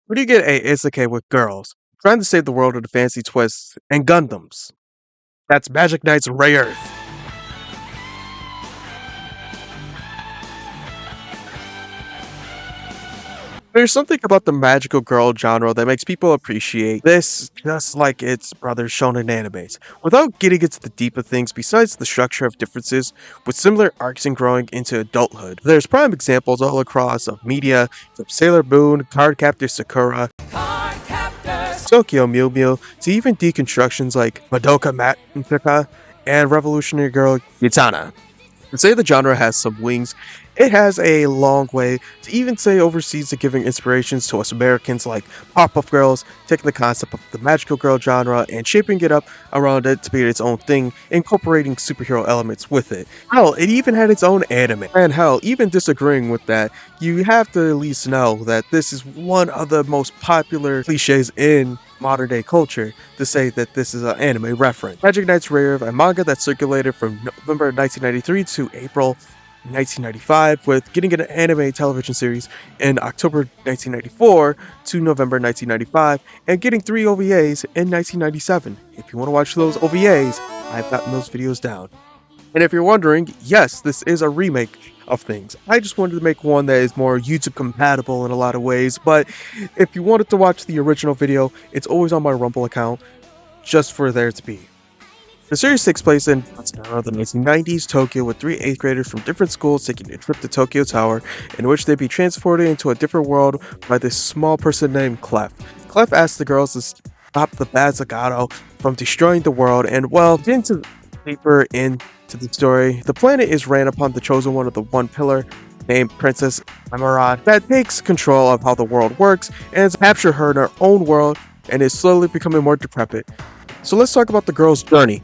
Where do you get a isekai with girls trying to save the world with a fancy twist and Gundams? That's Magic Knight's Rayearth. There's something about the magical girl genre that makes people appreciate this just like its brothers shown in animes. Without getting into the deeper things besides the structure of differences, with similar arcs and growing into adulthood. There's prime examples all across of media, from Sailor Moon, Cardcaptor Sakura, Tokyo Mew Mew, to even deconstructions like Madoka Mágica and Revolutionary Girl Gitana. To say the genre has some wings, it has a long way to even say overseas to giving inspirations to us Americans like pop-up girls, taking the concept of the magical girl genre and shaping it up around it to be its own thing, incorporating superhero elements with it. Hell, it even had its own anime. And hell, even disagreeing with that, you have to at least know that this is one of the most popular cliches in modern day culture to say that this is an anime reference. Magic Knight's Rayearth, a manga that circulated from November 1993 to April 1995, with getting an anime television series in October 1994 to November 1995, and getting 3 OVAs in 1997. If you want to watch those OVAs, I've gotten those videos down. And if you're wondering, yes, this is a remake of things. I just wanted to make one that is more YouTube compatible in a lot of ways, but if you wanted to watch the original video, it's always on my Rumble account, just for there to be. The series takes place in the 1990s Tokyo, with 3 8th graders from different schools taking a trip to Tokyo Tower, in which they'd be transported into a different world by this small person named Clef. Clef asks the girls to stop the bad Zagato from destroying the world, and well, getting deeper into the story, the planet is ran upon the chosen one of the One Pillar, named Princess Emerald, that takes control of how the world works and has captured her in her own world and is slowly becoming more decrepit. So let's talk about the girl's journey.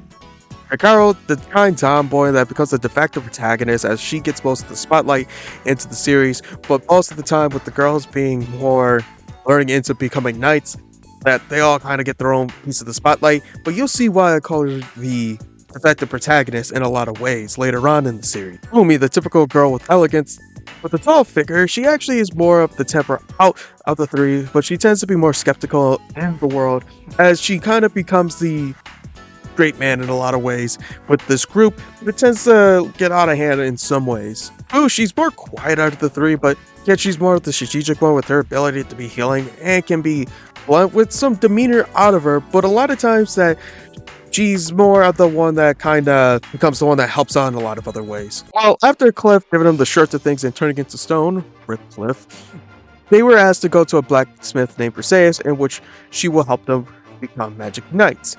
Hikaru, the kind tomboy that becomes the de facto protagonist as she gets most of the spotlight into the series, but most of the time with the girls being more learning into becoming knights, that they all kind of get their own piece of the spotlight, but you'll see why I call her the effective protagonist in a lot of ways later on in the series. Umi, the typical girl with elegance, with a tall figure, she actually is more of the temper out of the 3, but she tends to be more skeptical in the world as she kind of becomes the great man in a lot of ways with this group, but it tends to get out of hand in some ways. Oh, she's more quiet out of the 3, but yet she's more of the strategic one with her ability to be healing and can be blunt with some demeanor out of her, but a lot of times that she's more of the one that kind of becomes the one that helps out in a lot of other ways. Well, after Cliff giving them the short of things and turning into stone, Rip Cliff, they were asked to go to a blacksmith named Perseus, in which she will help them become magic knights.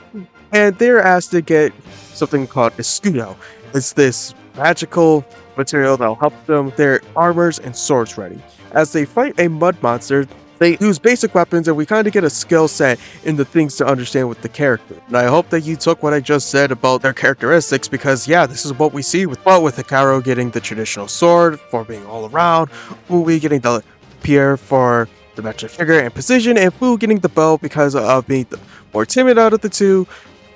And they're asked to get something called escudo. It's this magical material that'll help them with their armors and swords ready. As they fight a mud monster, they use basic weapons, and we kind of get a skill set in the things to understand with the character. And I hope that you took what I just said about their characteristics, because yeah, this is what we see with Hikaru getting the traditional sword for being all around, Umi getting the pierre for the magic figure and precision, and Fu getting the bow because of being the more timid out of the 2,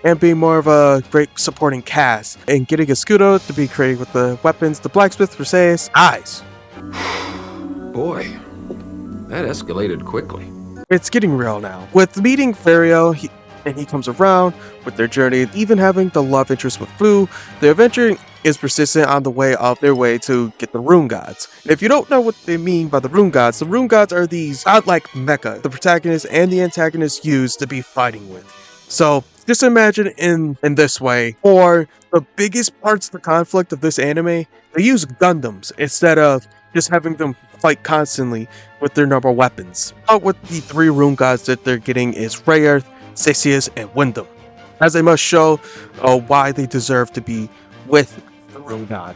and being more of a great supporting cast, and getting a Scudo to be created with the weapons, the blacksmith Perseus, eyes. Boy, that escalated quickly. It's getting real now. With meeting Cephiro, he comes around with their journey, even having the love interest with Fu. The adventure is persistent on the way of their way to get the Rune Gods. And if you don't know what they mean by the Rune Gods are these godlike mecha the protagonist and the antagonist use to be fighting with. So just imagine in this way, for the biggest parts of the conflict of this anime, they use Gundams instead of just having them fight constantly with their normal weapons. But with the 3 Rune Gods that they're getting is Rayearth, Theseus, and Wyndham, as they must show why they deserve to be with the Rune God.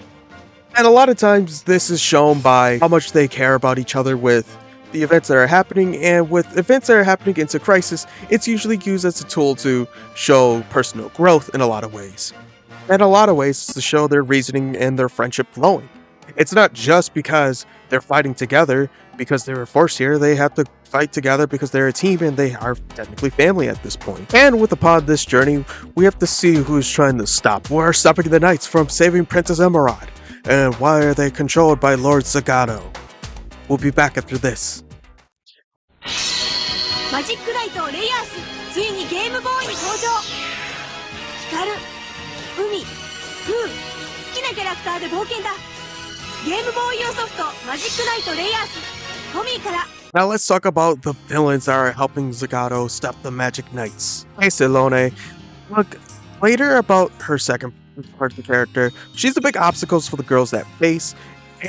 And a lot of times this is shown by how much they care about each other with the events that are happening, and with events that are happening into crisis, it's usually used as a tool to show personal growth in a lot of ways. In a lot of ways, to show their reasoning and their friendship flowing. It's not just because they're fighting together because they were forced here, they have to fight together because they're a team and they are technically family at this point. And with upon this journey, we have to see who's trying to stop. We're stopping the knights from saving Princess Emerald, and why are they controlled by Lord Zagato? We'll be back after this. マジックナイトレイヤースついにゲームボーイに登場。光、海、風、好きなキャラクターで冒険だ。ゲームボーイ用ソフトマジックナイトレイヤーストミーから。 Now let's talk about the villains that are helping Zagato stop the Magic Knights. Hey Silone, look, later about her second part of the character, she's the big obstacles for the girls that face,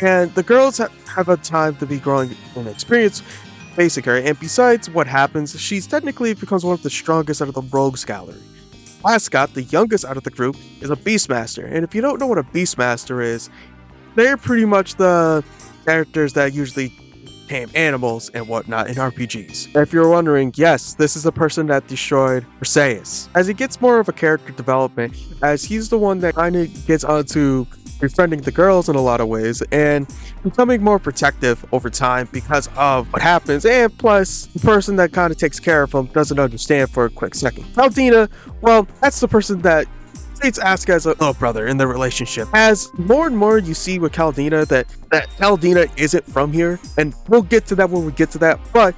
and the girls have a time to be growing in experience facing her, and besides what happens, she's technically becomes one of the strongest out of the rogues gallery. Ascot, the youngest out of the group, is a Beastmaster, and if you don't know what a Beastmaster is, they're pretty much the characters that usually tame animals and whatnot in RPGs. If you're wondering, yes, this is the person that destroyed Perseus. As he gets more of a character development, as he's the one that kind of gets onto befriending the girls in a lot of ways and becoming more protective over time because of what happens, and plus the person that kind of takes care of him doesn't understand for a quick second. Caldina, well, that's the person that treats Asuka as a little brother in the relationship. As more and more you see with Caldina that Caldina isn't from here, and we'll get to that when we get to that, but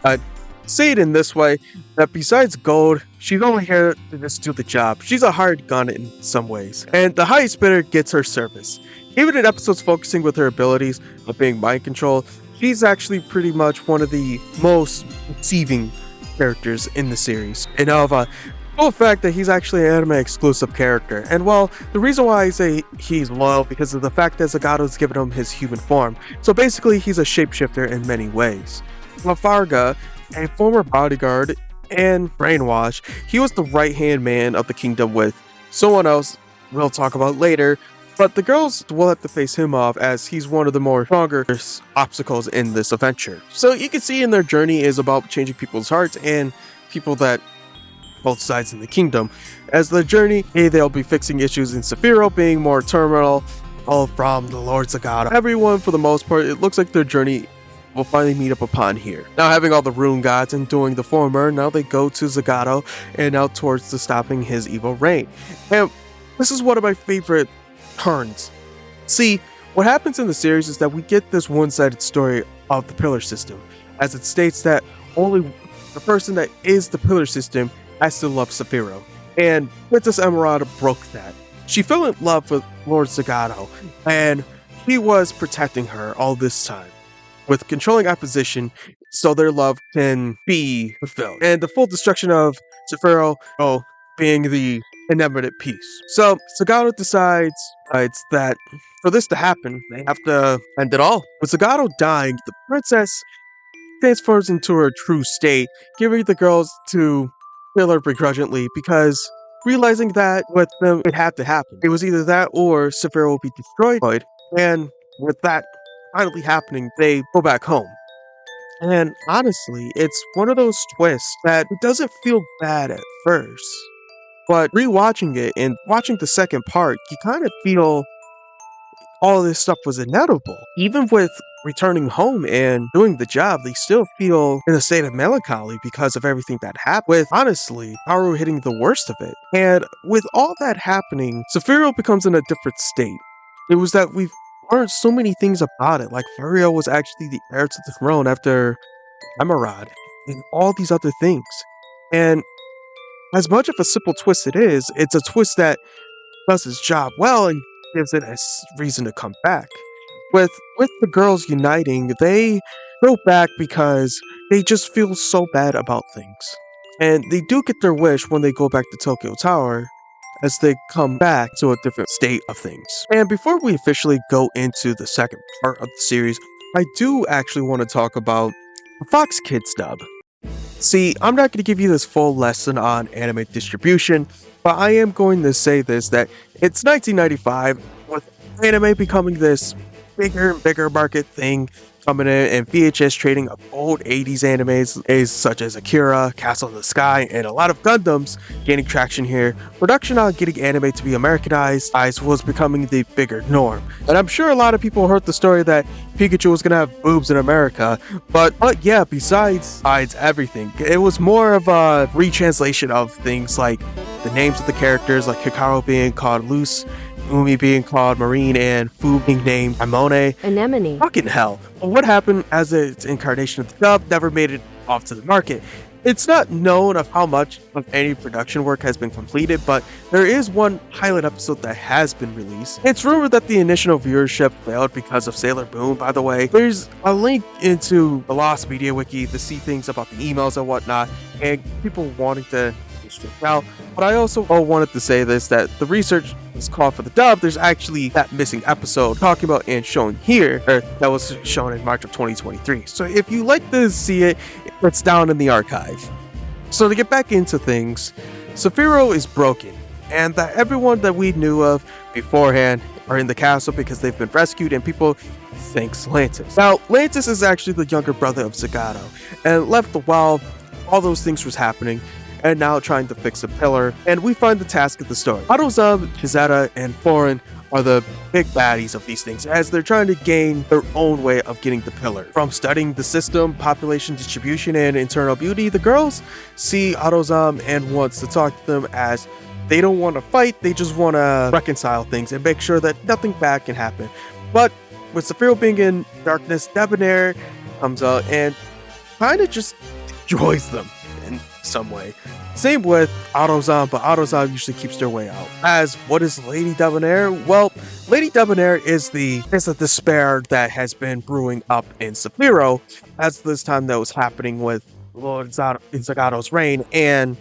say it in this way, that besides gold, she's only here to just do the job. She's a hired gun in some ways, and the highest bidder gets her service. Even in episodes focusing with her abilities of being mind control, she's actually pretty much one of the most deceiving characters in the series. And of a full fact that he's actually an anime exclusive character. And well, the reason why I say he's loyal because of the fact that Zagato's given him his human form. So basically he's a shapeshifter in many ways. Lafarga, a former bodyguard and brainwash, he was the right-hand man of the kingdom with someone else we'll talk about later, but the girls will have to face him off as he's one of the more stronger obstacles in this adventure. So you can see in their journey is about changing people's hearts and people that both sides in the kingdom. As the journey, they'll be fixing issues in Cephiro, being more terminal, all from the Lord Zagato. Everyone, for the most part, it looks like their journey will finally meet up upon here. Now having all the rune gods and doing the former, now they go to Zagato and out towards the stopping his evil reign. And this is one of my favorite turns. See, what happens in the series is that we get this one-sided story of the pillar system, as it states that only the person that is the pillar system has to love Cephiro. And Princess Emerald broke that. She fell in love with Lord Zagato, and he was protecting her all this time, with controlling opposition so their love can be fulfilled. And the full destruction of Cephiro, being the inevitable peace. So Zagato decides that for this to happen, they have to end it all. With Zagato dying, the princess transforms into her true state, giving the girls to kill her begrudgingly because realizing that with them it had to happen. It was either that or Cephiro will be destroyed, and with that finally happening, they go back home. And honestly, it's one of those twists that it doesn't feel bad at first, but rewatching it and watching the second part, you kind of feel all this stuff was inevitable. Even with returning home and doing the job, they still feel in a state of melancholy because of everything that happened, with honestly Haru hitting the worst of it. And with all that happening, Cephiro becomes in a different state. It was that we've learned so many things about it, like Furio was actually the heir to the throne after Emerald, and all these other things. And as much of a simple twist it is, it's a twist that does his job well and gives it a reason to come back. With the girls uniting, they go back because they just feel so bad about things. And they do get their wish when they go back to Tokyo Tower, as they come back to a different state of things. And before we officially go into the second part of the series, I do actually want to talk about the Fox Kids dub. See, I'm not going to give you this full lesson on anime distribution, but I am going to say this, that it's 1995, with anime becoming this bigger and bigger market thing coming in, and VHS trading of old 80s animes such as Akira, Castle in the Sky, and a lot of Gundams gaining traction here. Production on getting anime to be Americanized was becoming the bigger norm. And I'm sure a lot of people heard the story that Pikachu was going to have boobs in America, but yeah, besides everything, it was more of a retranslation of things like the names of the characters, like Hikaru being called Luce, Umi being called Marine, and Fu being named Amone. Anemone. Fucking hell. But what happened as its incarnation of the dub never made it off to the market. It's not known of how much of any production work has been completed, but there is one pilot episode that has been released. It's rumored that the initial viewership failed because of Sailor Moon, by the way. There's a link into the Lost Media Wiki to see things about the emails and whatnot, and people wanting to straight out. But I also wanted to say this, that the research is called for the dub. There's actually that missing episode talking about and shown here, or that was shown in March of 2023. So if you like to see it, it's down in the archive. So to get back into things, Cephiro is broken, and that everyone that we knew of beforehand are in the castle because they've been rescued, and people thanks Lantis. Now, Lantis is actually the younger brother of Zagato, and left while all those things was happening, and now trying to fix a pillar, and we find the task of the story. Autozum, Chizetta, and Foreign are the big baddies of these things, as they're trying to gain their own way of getting the pillar. From studying the system, population distribution, and internal beauty, the girls see Autozum and wants to talk to them, as they don't want to fight, they just want to reconcile things and make sure that nothing bad can happen. But with Cephiro being in darkness, Debonair comes out and kind of just enjoys them in some way. Same with Autozom, but Autozom usually keeps their way out. As what is Lady Debonair? Well, Lady Debonair is the despair that has been brewing up in Cephiro, as this time that was happening with Lord Zagato's reign and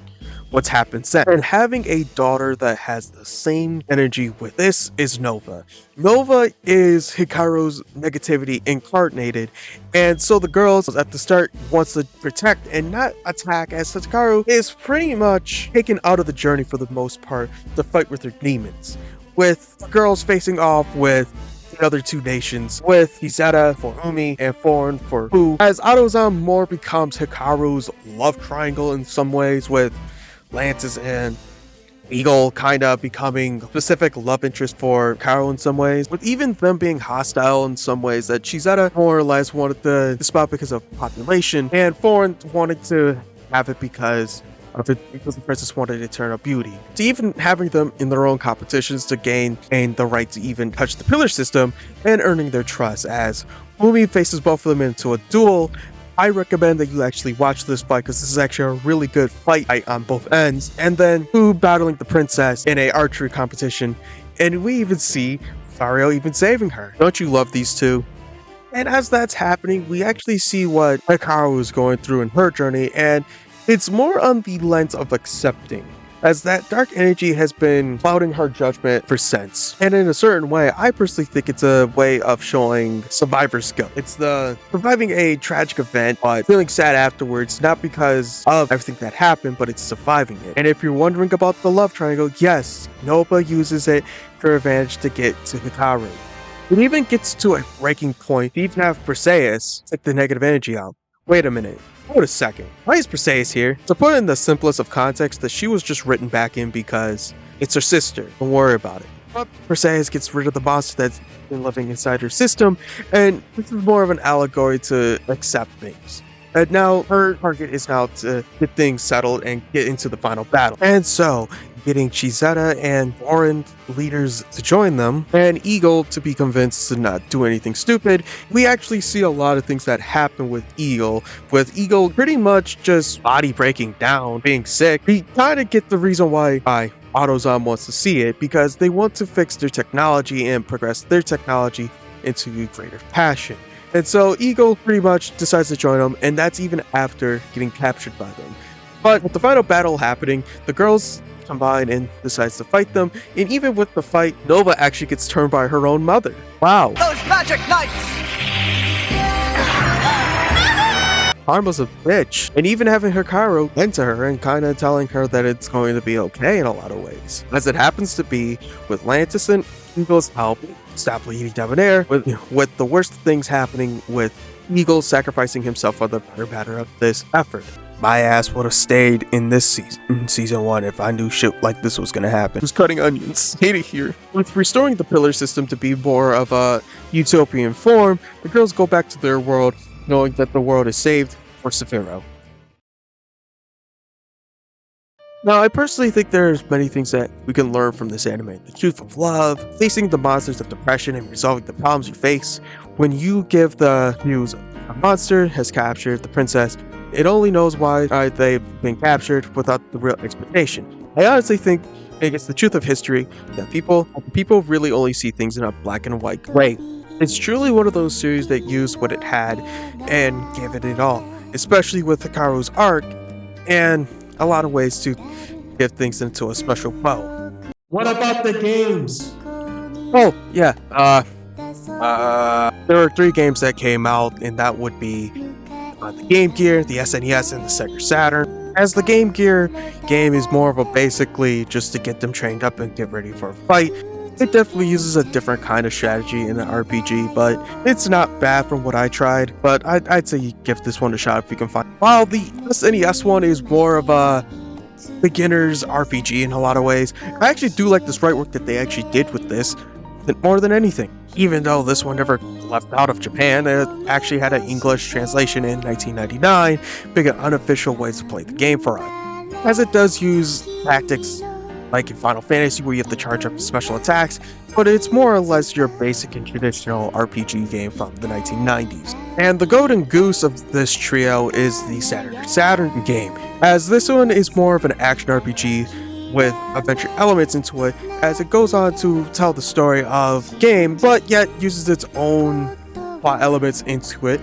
what's happened since. And having a daughter that has the same energy with this is Nova. Nova is Hikaru's negativity incarnated, and so the girls at the start wants to protect and not attack, as Hikaru is pretty much taken out of the journey for the most part to fight with her demons, with the girls facing off with the other two nations, with Izetta for Umi and Foreign for Hu, as Autozom more becomes Hikaru's love triangle in some ways, with Lantis and Eagle kind of becoming specific love interest for Hikaru in some ways, with even them being hostile in some ways, that Chizetta more or less wanted the spot because of population, and Foreign wanted to have it because the princess wanted eternal beauty. To even having them in their own competitions to gain the right to even touch the pillar system and earning their trust, as Umi faces both of them into a duel. I recommend that you actually watch this fight, because this is actually a really good fight on both ends. And then Hu battling the princess in a archery competition, and we even see Fario even saving her. Don't you love these two? And as that's happening, we actually see what Hikaru is going through in her journey, and it's more on the lens of accepting, as that dark energy has been clouding her judgment for since. And in a certain way, I personally think it's a way of showing survivor skill. It's the surviving a tragic event, but feeling sad afterwards, not because of everything that happened, but it's surviving it. And if you're wondering about the love triangle, yes, Nova uses it for advantage to get to Hikaru. It even gets to a breaking point to even have Perseus take the negative energy out. Wait a minute. Wait a second. Why is Perseus here? To put in the simplest of context, that she was just written back in because it's her sister. Don't worry about it. But Perseus gets rid of the monster that's been living inside her system, and this is more of an allegory to accept things. And now her target is now to get things settled and get into the final battle. And so, getting Chizetta and foreign leaders to join them, and Eagle to be convinced to not do anything stupid. We actually see a lot of things that happen with Eagle pretty much just body breaking down, being sick. We kind of get the reason why AutoZom wants to see it, because they want to fix their technology and progress their technology into greater passion. And so Eagle pretty much decides to join them, and that's even after getting captured by them. But with the final battle happening, the girls combine and decides to fight them, and even with the fight, Nova actually gets turned by her own mother. Wow. Those magic knights! Karma's a bitch. And even having Hikaru into her and kind of telling her that it's going to be okay in a lot of ways. As it happens to be, with Lantis and Eagle's help, stop Lady Debonair, with the worst things happening with Eagle sacrificing himself for the better of this effort. My ass would have stayed in this season 1, if I knew shit like this was gonna happen. Who's cutting onions? Hate it here. With restoring the pillar system to be more of a utopian form, the girls go back to their world, knowing that the world is saved for Cephiro. Now, I personally think there's many things that we can learn from this anime. The truth of love, facing the monsters of depression, and resolving the problems you face when you give the news a monster has captured the princess. it only knows why they've been captured without the real explanation. I honestly think it's the truth of history that people really only see things in a black and white gray. It's truly one of those series that used what it had and gave it all, especially with Hikaru's arc and a lot of ways to give things into a special bow. What about the games? Oh, yeah, there are 3 games that came out, and that would be the Game Gear, the SNES, and the Sega Saturn. As the Game Gear game is more of a basically just to get them trained up and get ready for a fight, it definitely uses a different kind of strategy in an RPG, but it's not bad from what I tried, but I'd say you give this one a shot if you can find it. While the SNES one is more of a beginner's RPG in a lot of ways, I actually do like the sprite work that they actually did with this more than anything. Even though this one never left out of Japan, it actually had an English translation in 1999, making unofficial ways to play the game for us. As it does use tactics like in Final Fantasy where you have to charge up special attacks, but it's more or less your basic and traditional RPG game from the 1990s. And the golden goose of this trio is the Saturn game, as this one is more of an action RPG with adventure elements into it, as it goes on to tell the story of the game, but yet uses its own plot elements into it.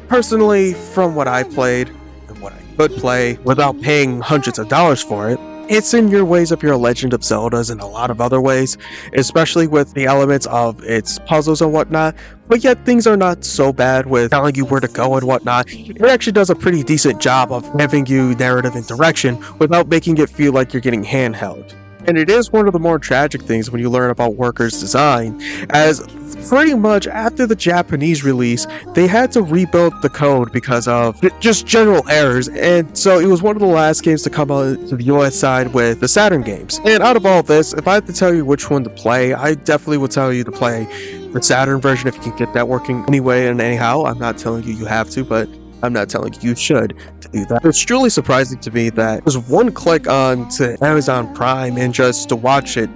Personally, from what I played and what I could play without paying hundreds of dollars for it, it's in your ways of your Legend of Zeldas and a lot of other ways, especially with the elements of its puzzles and whatnot, but yet things are not so bad with telling you where to go and whatnot. It actually does a pretty decent job of giving you narrative and direction without making it feel like you're getting handheld. And it is one of the more tragic things when you learn about Worker's design, as pretty much after the Japanese release, they had to rebuild the code because of just general errors, and so it was one of the last games to come out to the US side with the Saturn games. And out of all this, if I had to tell you which one to play, I definitely would tell you to play the Saturn version if you can get that working anyway and anyhow. I'm not telling you have to, but I'm not telling you should to do that. It's truly surprising to me that there's one click on to Amazon Prime and just to watch it,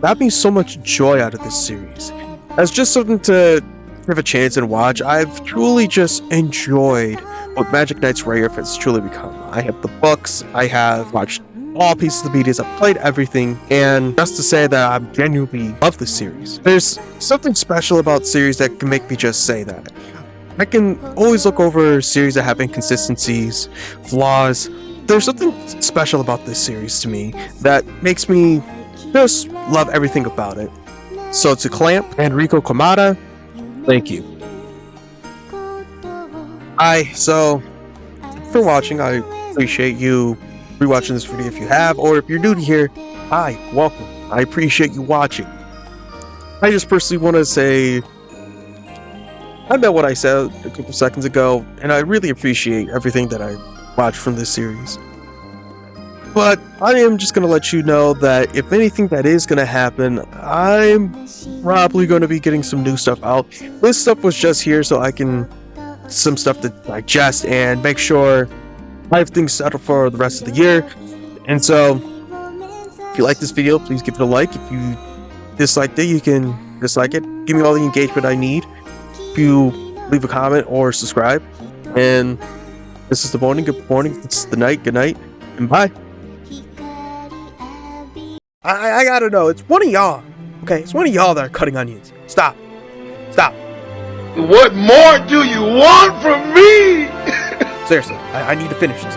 that means so much joy out of this series. As just something to give a chance and watch, I've truly just enjoyed what Magic Knight Rayearth has truly become. I have the books, I have watched all pieces of the medias, I've played everything, and just to say that I genuinely love this series. There's something special about series that can make me just say that. I can always look over series that have inconsistencies, flaws. There's something special about this series to me that makes me just love everything about it. So to Clamp and Rico Kamada, thank you. So for watching, I appreciate you rewatching this video if you have, or if you're new to here, hi, welcome. I appreciate you watching. I just personally want to say I meant what I said a couple seconds ago, and I really appreciate everything that I watched from this series. But I am just going to let you know that if anything that is going to happen, I'm probably going to be getting some new stuff out. This stuff was just here so I can some stuff to digest and make sure I have things settled for the rest of the year. And so, if you like this video, please give it a like. If you disliked it, you can dislike it. Give me all the engagement I need. If you leave a comment or subscribe. And this is the morning. Good morning. This is the night. Good night. And bye. I gotta know. It's one of y'all. Okay? It's one of y'all that are cutting onions. Stop. Stop. What more do you want from me? Seriously. I need to finish this.